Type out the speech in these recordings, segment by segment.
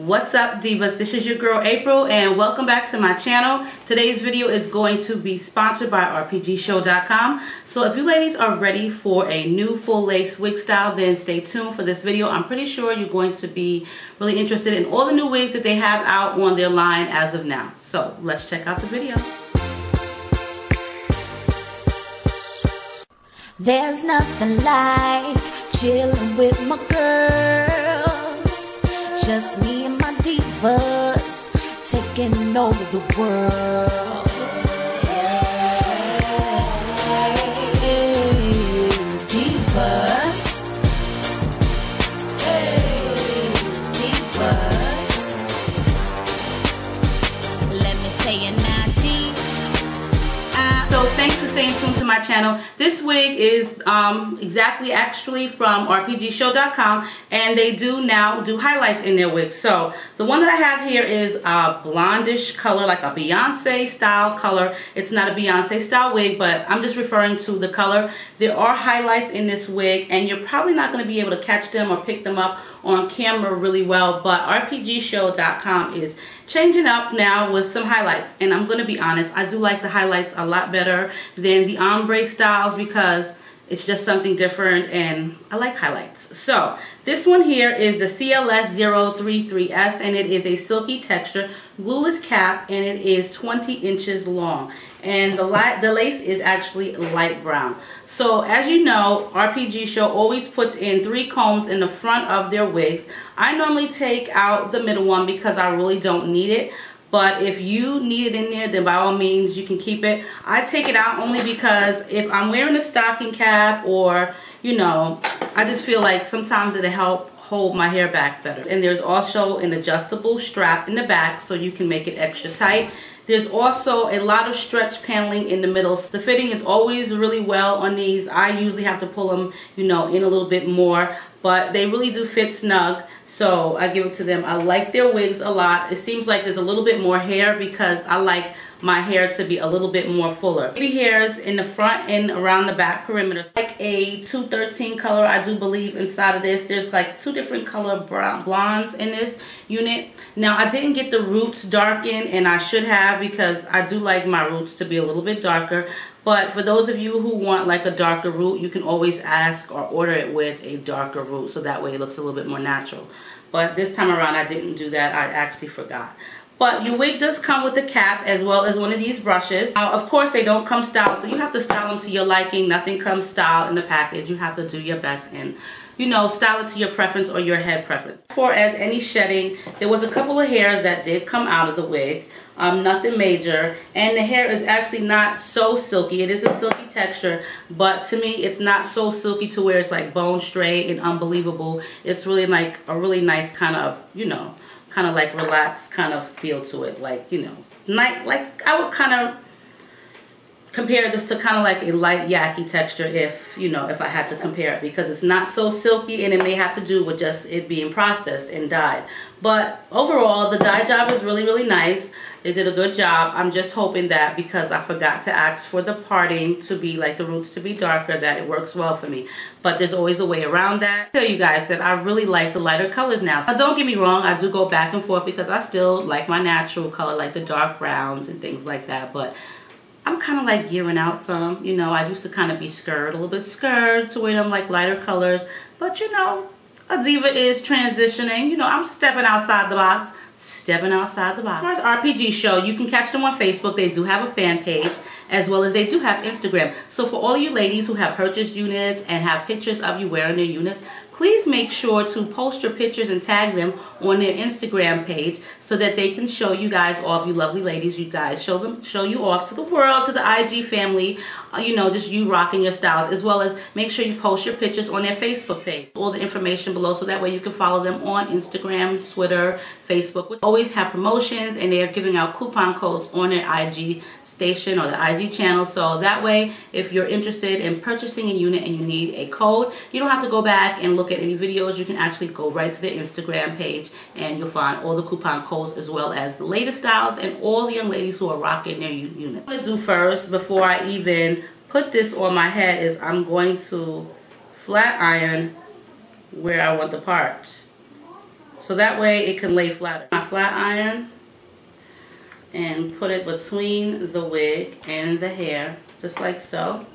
What's up, divas? This is your girl April and welcome back to my channel. Today's video is going to be sponsored by RPGShow.com. So if you ladies are ready for a new full lace wig style, then stay tuned for this video. I'm pretty sure you're going to be really interested in all the new wigs that they have out on their line as of now. So let's check out the video. There's nothing like chilling with my girls. Just me and my divas taking over the world. Hey, divas. Hey, divas. Let me tell you now, So thanks for staying tuned to my channel. This wig is actually from RPGShow.com, and they do now do highlights in their wigs. So the one that I have here is a blondish color, like a Beyonce style color. It's not a Beyonce style wig, but I'm just referring to the color. There are highlights in this wig, and you're probably not going to be able to catch them or pick them up on camera really well, but RPGShow.com is changing up now with some highlights. And I'm going to be honest, I do like the highlights a lot better than the ombre styles because it's just something different and I like highlights. So this one here is the CLS033S, and it is a silky texture glueless cap, and it is 20 inches long, and the lace is actually light brown. So as you know, RPG Show always puts in 3 combs in the front of their wigs. I normally take out the middle one because I really don't need it. But if you need it in there, then by all means, you can keep it. I take it out only because if I'm wearing a stocking cap or, you know, I just feel like sometimes it'll help hold my hair back better. And there's also an adjustable strap in the back so you can make it extra tight. There's also a lot of stretch paneling in the middle. The fitting is always really well on these. I usually have to pull them, you know, in a little bit more, but they really do fit snug. So I give it to them. I like their wigs a lot. It seems like there's a little bit more hair because I like my hair to be a little bit more fuller. Baby hairs in the front and around the back perimeter. Like a 213 color, I do believe, inside of this. There's like 2 different color blondes in this unit. Now I didn't get the roots darkened, and I should have because I do like my roots to be a little bit darker. But for those of you who want like a darker root, you can always ask or order it with a darker root, so that way it looks a little bit more natural. But this time around I didn't do that. I actually forgot. But your wig does come with a cap as well as one of these brushes. Now, of course, they don't come styled, so you have to style them to your liking. Nothing comes styled in the package. You have to do your best and, you know, style it to your preference or your head preference. As far as any shedding, there was a couple of hairs that did come out of the wig. Nothing major, and the hair is actually not so silky. It is a silky texture, but to me it's not so silky to where it's like bone straight and unbelievable. It's really like a really nice kind of, you know, kind of like relaxed kind of feel to it, like, you know, like I would kind of compare this to kind of like a light yaki texture, if, you know, if I had to compare it, because it's not so silky, and it may have to do with just it being processed and dyed. But overall, the dye job is really, really nice. They did a good job. I'm just hoping that because I forgot to ask for the parting to be like the roots to be darker, that it works well for me. But there's always a way around that. I tell you guys that I really like the lighter colors now. Now don't get me wrong, I do go back and forth because I still like my natural color, like the dark browns and things like that. But I'm kind of like gearing out some. You know, I used to kind of be scared, a little bit scared to wear them like lighter colors. But you know, a diva is transitioning. You know, I'm stepping outside the box. Stepping outside the box. As far as RPG Show, you can catch them on Facebook. They do have a fan page, as well as they do have Instagram. So for all of you ladies who have purchased units and have pictures of you wearing their units, please make sure to post your pictures and tag them on their Instagram page so that they can show you guys off. You lovely ladies, you guys show you off to the world, to the IG family, you know, just you rocking your styles, as well as make sure you post your pictures on their Facebook page. All the information below, so that way you can follow them on Instagram, Twitter, Facebook. We always have promotions, and they're giving out coupon codes on their IG station or the IG channel, so that way if you're interested in purchasing a unit and you need a code, you don't have to go back and look at any videos. You can actually go right to their Instagram page and you'll find all the coupon codes, as well as the latest styles and all the young ladies who are rocking their units. What I'm going to do first, before I even put this on my head, is I'm going to flat iron where I want the part so that way it can lay flatter. My flat iron and put it between the wig and the hair, just like so.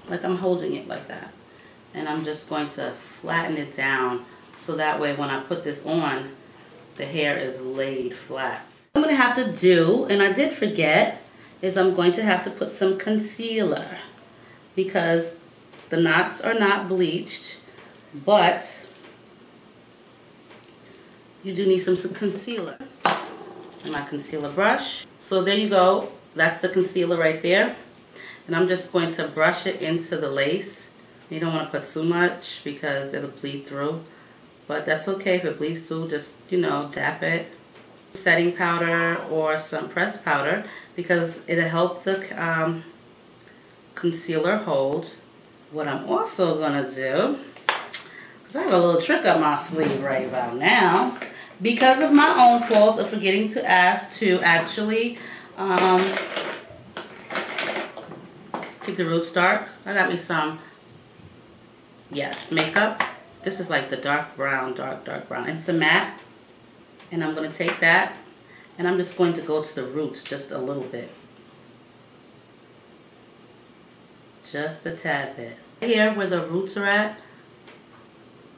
Like I'm holding it like that. And I'm just going to flatten it down so that way when I put this on, the hair is laid flat. What I'm going to have to do, and I did forget, is I'm going to have to put some concealer because the knots are not bleached, but you do need some concealer. And my concealer brush. So there you go. That's the concealer right there. And I'm just going to brush it into the lace. You don't want to put too much because it'll bleed through. But that's okay if it bleeds through. Just, you know, dab it. Setting powder or some pressed powder because it'll help the concealer hold. What I'm also going to do, because I have a little trick up my sleeve right about now, because of my own fault of forgetting to ask to actually keep the roots dark. I got me some, yes, makeup. This is like the dark brown, dark brown. It's a matte. And I'm going to take that and I'm just going to go to the roots just a little bit. Just a tad bit. Here where the roots are at,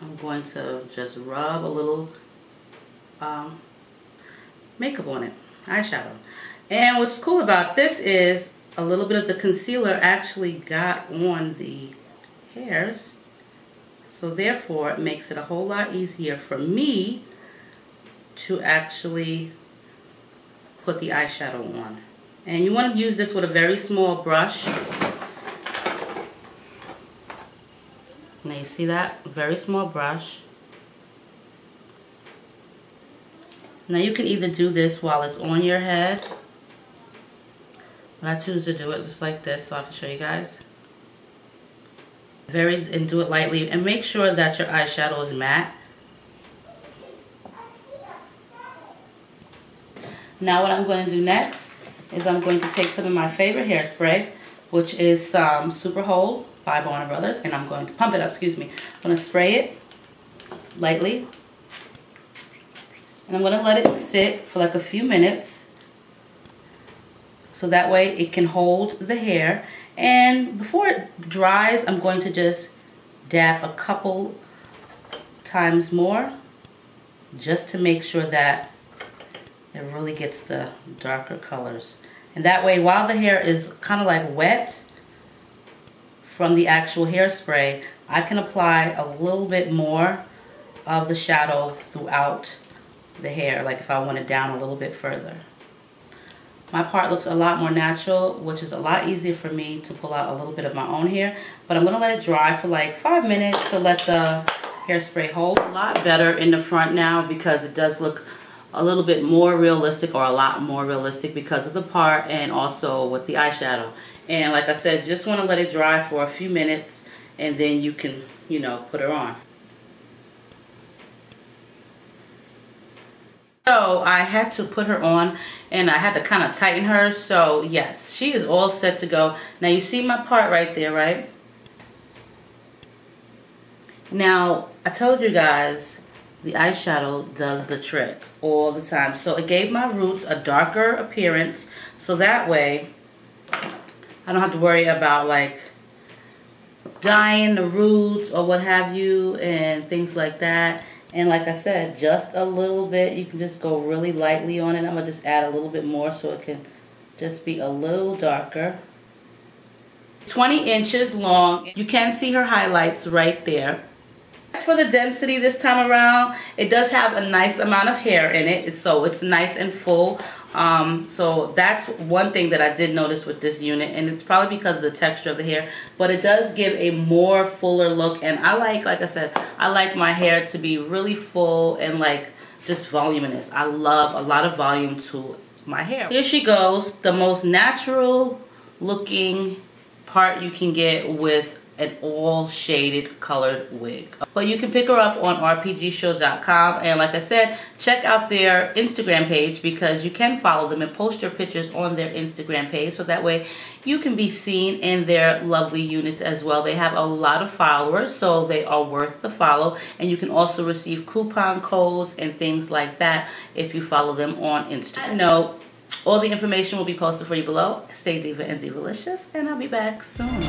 I'm going to just rub a little makeup on it, eyeshadow. And what's cool about this is a little bit of the concealer actually got on the hairs. So therefore it makes it a whole lot easier for me to actually put the eyeshadow on. And you want to use this with a very small brush. Now you see that? Very small brush. Now you can either do this while it's on your head. But I choose to do it just like this so I can show you guys. And do it lightly and make sure that your eyeshadow is matte. Now what I'm going to do next is I'm going to take some of my favorite hairspray, which is Super Hold by Warner Brothers, and I'm going to pump it up, excuse me. I'm going to spray it lightly, and I'm going to let it sit for like a few minutes so that way it can hold the hair. And before it dries, I'm going to just dab a couple times more just to make sure that it really gets the darker colors. And that way, while the hair is kind of like wet from the actual hairspray, I can apply a little bit more of the shadow throughout the hair, like if I want it down a little bit further. My part looks a lot more natural, which is a lot easier for me to pull out a little bit of my own hair. But I'm going to let it dry for like 5 minutes to let the hairspray hold. A lot better in the front now because it does look a little bit more realistic, or a lot more realistic because of the part and also with the eyeshadow. And like I said, just want to let it dry for a few minutes and then you can, you know, put her on. So I had to put her on and I had to kind of tighten her. So yes, she is all set to go. Now you see my part right there, right? Now I told you guys the eyeshadow does the trick all the time. So it gave my roots a darker appearance. So that way I don't have to worry about like dyeing the roots or what have you and things like that. And like I said, just a little bit. You can just go really lightly on it. I'm going to just add a little bit more so it can just be a little darker. 20 inches long. You can see her highlights right there. As for the density this time around, it does have a nice amount of hair in it. So it's nice and full. So that's one thing that I did notice with this unit, and it's probably because of the texture of the hair, but it does give a more fuller look. And I like I said, I like my hair to be really full and like just voluminous. I love a lot of volume to my hair. Here she goes, the most natural looking part you can get with an all shaded colored wig. But you can pick her up on RPGShow.com, and like I said, check out their Instagram page because you can follow them and post your pictures on their Instagram page, so that way you can be seen in their lovely units as well. They have a lot of followers, so they are worth the follow, and you can also receive coupon codes and things like that if you follow them on Instagram. Note, all the information will be posted for you below. Stay diva and divalicious, and I'll be back soon.